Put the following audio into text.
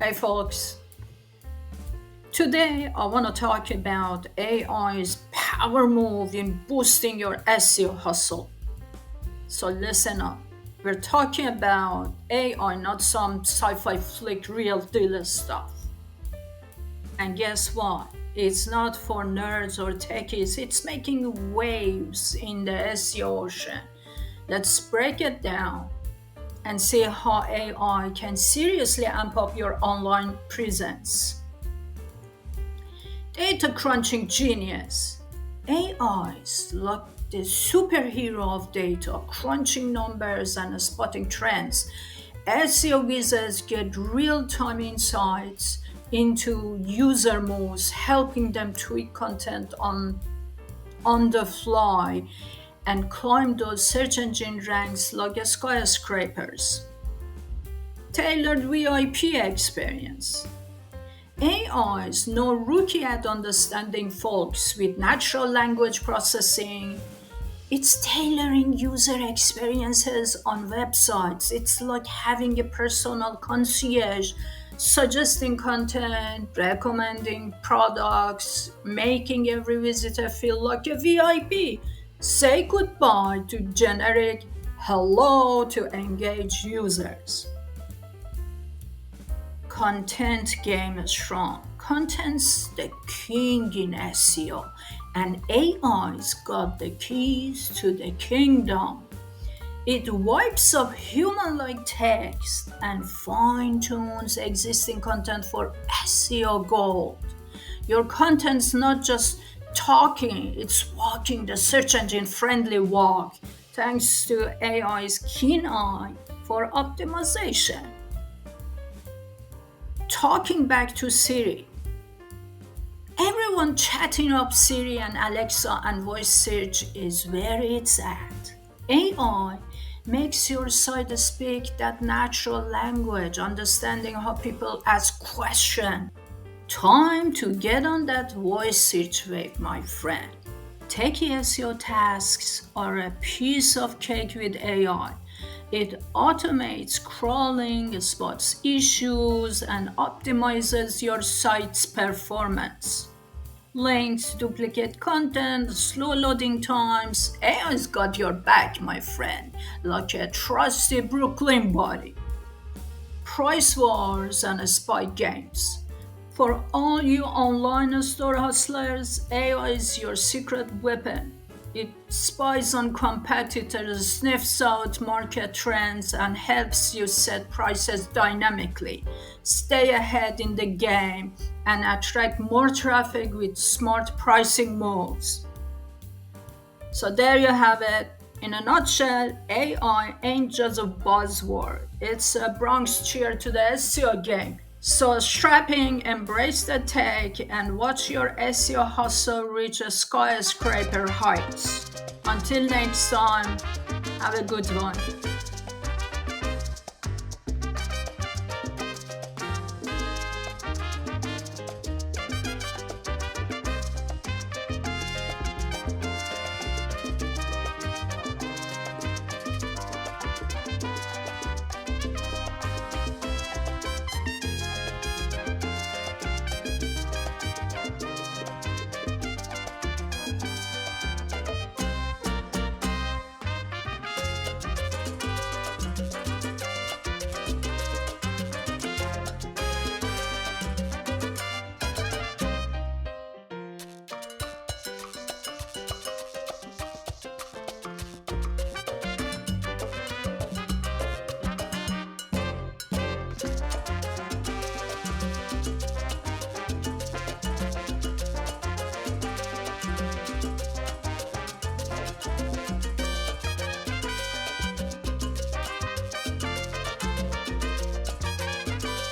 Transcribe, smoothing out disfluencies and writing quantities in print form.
Hey folks, today I want to talk about AI's power move in boosting your SEO hustle. So listen up. We're talking about AI, not some sci-fi flick real deal stuff. And guess what? It's not for nerds or techies, it's making waves in the SEO ocean. Let's break it down and see how AI can seriously amp up your online presence. Data crunching genius. AI is like the superhero of data, crunching numbers and spotting trends. SEO wizards get real-time insights into user moves, helping them tweak content on the fly and climb those search engine ranks like skyscrapers. Tailored VIP experience. AI is no rookie at understanding folks with natural language processing. It's tailoring user experiences on websites. It's like having a personal concierge suggesting content, recommending products, making every visitor feel like a VIP. Say goodbye to generic hello to engage users. Content game is strong. Content's the king in SEO, and AI's got the keys to the kingdom. It wipes up human like text and fine tunes existing content for SEO gold. Your content's not just talking, it's walking the search engine friendly walk thanks to AI's keen eye for optimization. Talking back to Siri. Everyone chatting up Siri and Alexa and voice search is where it's at. AI makes your site speak that natural language, understanding how people ask questions. Time to get on that voice search wave, my friend. Techie SEO tasks are a piece of cake with AI. It automates crawling, spots issues, and optimizes your site's performance. Links, duplicate content, slow loading times. AI's got your back, my friend, like a trusty Brooklyn buddy. Price wars and spy games. For all you online store hustlers, AI is your secret weapon. It spies on competitors, sniffs out market trends, and helps you set prices dynamically. Stay ahead in the game and attract more traffic with smart pricing moves. So there you have it. In a nutshell, AI ain't just a buzzword. It's a Bronx cheer to the SEO game. So strapping, embrace the tech, and watch your SEO hustle reach a skyscraper heights. Until next time, have a good one.